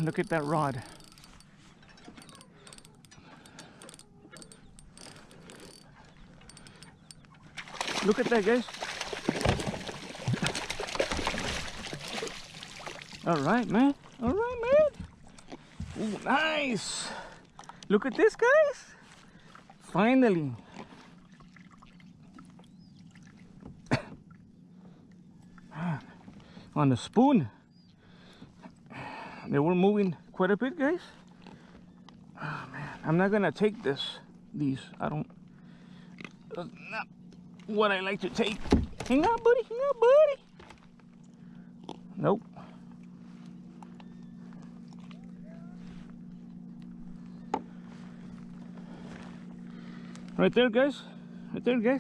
man, look at that rod. Look at that, guys. All right, man. All right, man. Ooh, nice. Look at this, guys. Finally. On the spoon. They were moving quite a bit, guys. Oh, man. I'm not gonna take these. I don't. That's not what I like to take. Hang on, buddy. Hang on, buddy. Nope. Right there, guys. Right there, guys.